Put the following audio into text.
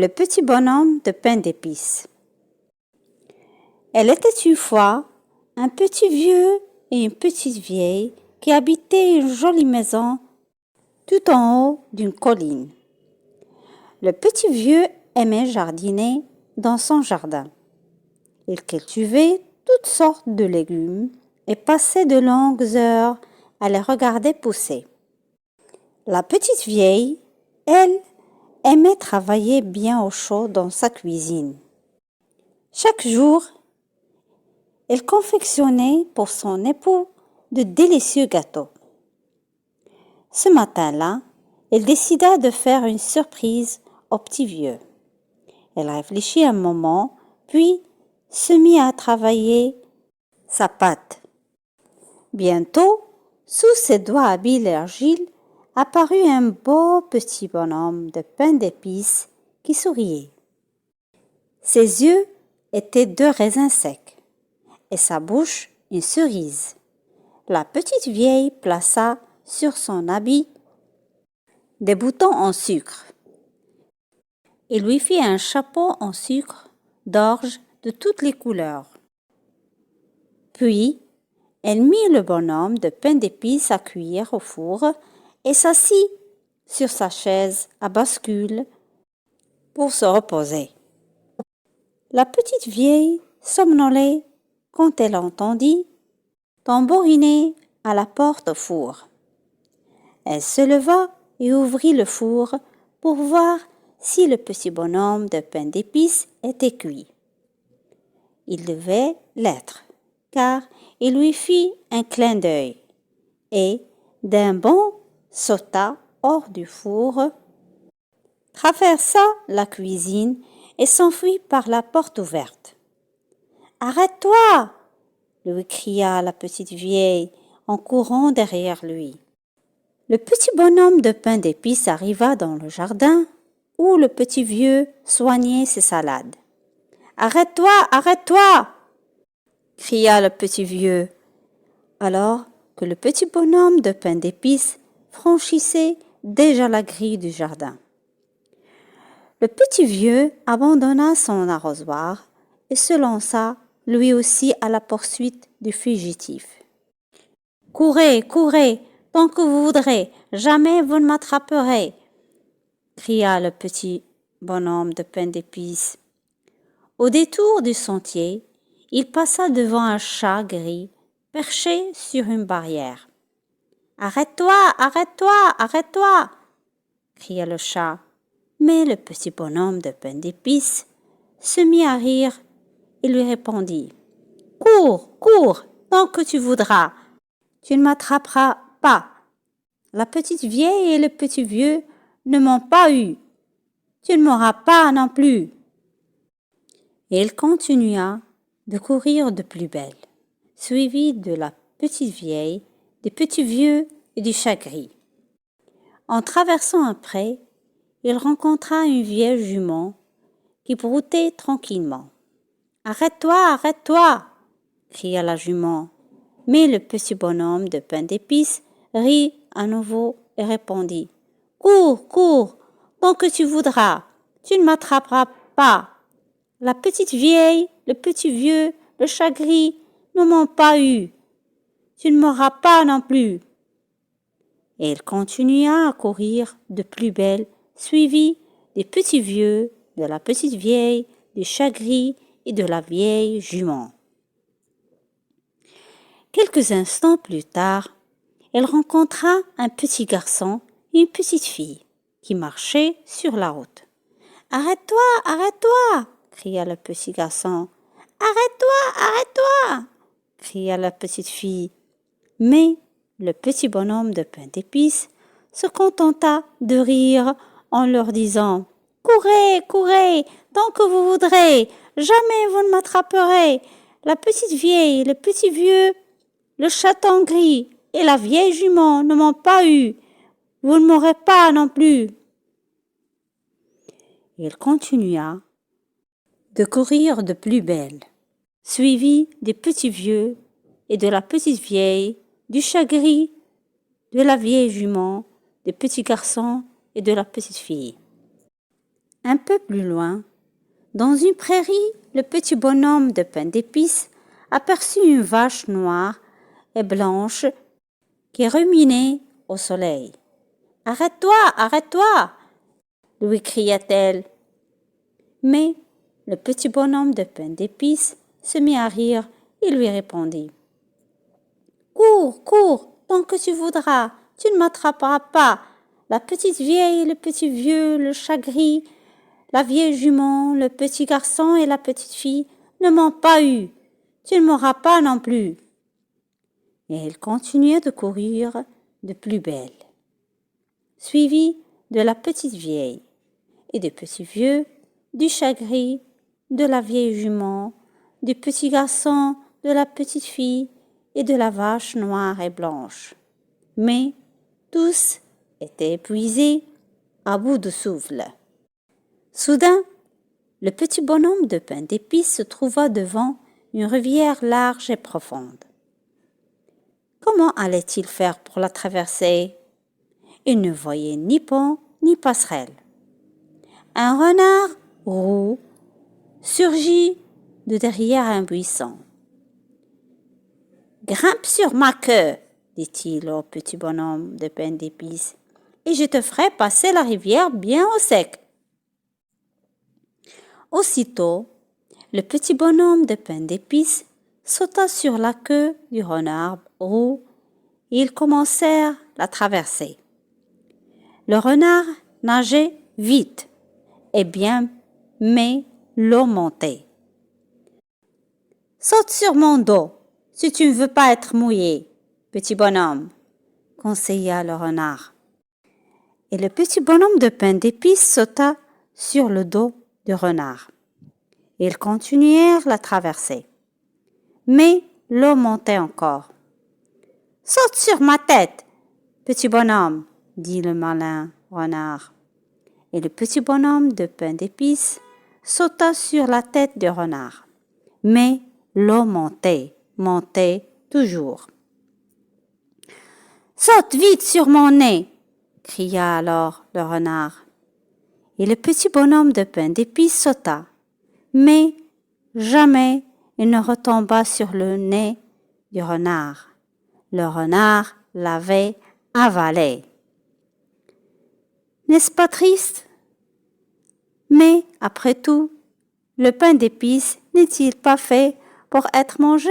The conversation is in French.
Le petit bonhomme de pain d'épices. Elle était une fois un petit vieux et une petite vieille qui habitaient une jolie maison tout en haut d'une colline. Le petit vieux aimait jardiner dans son jardin. Il cultivait toutes sortes de légumes et passait de longues heures à les regarder pousser. La petite vieille, elle, aimait travailler bien au chaud dans sa cuisine. Chaque jour, elle confectionnait pour son époux de délicieux gâteaux. Ce matin-là, elle décida de faire une surprise au petit vieux. Elle réfléchit un moment, puis se mit à travailler sa pâte. Bientôt, sous ses doigts habiles et agiles, apparut un beau petit bonhomme de pain d'épices qui souriait. Ses yeux étaient deux raisins secs et sa bouche une cerise. La petite vieille plaça sur son habit des boutons en sucre et lui fit un chapeau en sucre d'orge de toutes les couleurs. Puis, elle mit le bonhomme de pain d'épices à cuire au four et s'assit sur sa chaise à bascule pour se reposer. La petite vieille somnolait quand elle entendit tambouriner à la porte au four. Elle se leva et ouvrit le four pour voir si le petit bonhomme de pain d'épices était cuit. Il devait l'être, car il lui fit un clin d'œil et, d'un bond, sauta hors du four, traversa la cuisine et s'enfuit par la porte ouverte. « Arrête-toi !» lui cria la petite vieille en courant derrière lui. Le petit bonhomme de pain d'épices arriva dans le jardin où le petit vieux soignait ses salades. « Arrête-toi, arrête-toi !» cria le petit vieux, alors que le petit bonhomme de pain d'épices franchissait déjà la grille du jardin. Le petit vieux abandonna son arrosoir et se lança lui aussi à la poursuite du fugitif. « Courez, courez, tant que vous voudrez, jamais vous ne m'attraperez !» cria le petit bonhomme de pain d'épices. Au détour du sentier, il passa devant un chat gris perché sur une barrière. « Arrête-toi, arrête-toi, arrête-toi !» cria le chat. Mais le petit bonhomme de pain d'épices se mit à rire et lui répondit « Cours, cours, tant que tu voudras, tu ne m'attraperas pas. La petite vieille et le petit vieux ne m'ont pas eu, tu ne m'auras pas non plus. » Et il continua de courir de plus belle, suivi de la petite vieille, du petit vieux et du chat gris. En traversant un pré, il rencontra une vieille jument qui broutait tranquillement. « Arrête-toi, arrête-toi !» cria la jument. Mais le petit bonhomme de pain d'épices rit à nouveau et répondit « Cours, cours, tant que tu voudras, tu ne m'attraperas pas. La petite vieille, le petit vieux, le chat gris ne m'ont pas eu. Tu ne m'auras pas non plus. » Et il continua à courir de plus belle, suivi des petits vieux, de la petite vieille, du chat gris et de la vieille jument. Quelques instants plus tard, elle rencontra un petit garçon et une petite fille qui marchaient sur la route. « Arrête-toi, arrête-toi !» cria le petit garçon. « Arrête-toi, arrête-toi !» cria la petite fille. Mais le petit bonhomme de pain d'épices se contenta de rire en leur disant « Courez, courez, tant que vous voudrez, jamais vous ne m'attraperez. La petite vieille, le petit vieux, le chaton gris et la vieille jument ne m'ont pas eu. Vous ne m'aurez pas non plus. » Il continua de courir de plus belle, suivi des petits vieux et de la petite vieille, du chat gris, de la vieille jument, des petits garçons et de la petite fille. Un peu plus loin, dans une prairie, le petit bonhomme de pain d'épices aperçut une vache noire et blanche qui ruminait au soleil. « Arrête-toi, arrête-toi !» lui cria-t-elle. Mais le petit bonhomme de pain d'épices se mit à rire et lui répondit. « Cours, cours, tant que tu voudras, tu ne m'attraperas pas. La petite vieille, le petit vieux, le chat gris, la vieille jument, le petit garçon et la petite fille ne m'ont pas eu. Tu ne m'auras pas non plus. » Et elle continuait de courir de plus belle, suivie de la petite vieille et du petit vieux, du chat gris, de la vieille jument, du petit garçon, de la petite fille et de la vache noire et blanche. Mais tous étaient épuisés, à bout de souffle. Soudain, le petit bonhomme de pain d'épices se trouva devant une rivière large et profonde. Comment allait-il faire pour la traverser? Il ne voyait ni pont ni passerelle. Un renard roux surgit de derrière un buisson. « Grimpe sur ma queue, dit-il au petit bonhomme de pain d'épices, et je te ferai passer la rivière bien au sec. » Aussitôt, le petit bonhomme de pain d'épices sauta sur la queue du renard roux et ils commencèrent la traversée. Le renard nageait vite et bien, mais l'eau montait. « Saute sur mon dos si tu ne veux pas être mouillé, petit bonhomme, » conseilla le renard. Et le petit bonhomme de pain d'épices sauta sur le dos du renard. Ils continuèrent la traversée. Mais l'eau montait encore. « Saute sur ma tête, petit bonhomme, » dit le malin renard. Et le petit bonhomme de pain d'épices sauta sur la tête du renard. Mais l'eau montait toujours. « Saute vite sur mon nez !» cria alors le renard. Et le petit bonhomme de pain d'épices sauta. Mais jamais il ne retomba sur le nez du renard. Le renard l'avait avalé. N'est-ce pas triste? Mais après tout, le pain d'épices n'est-il pas fait pour être mangé?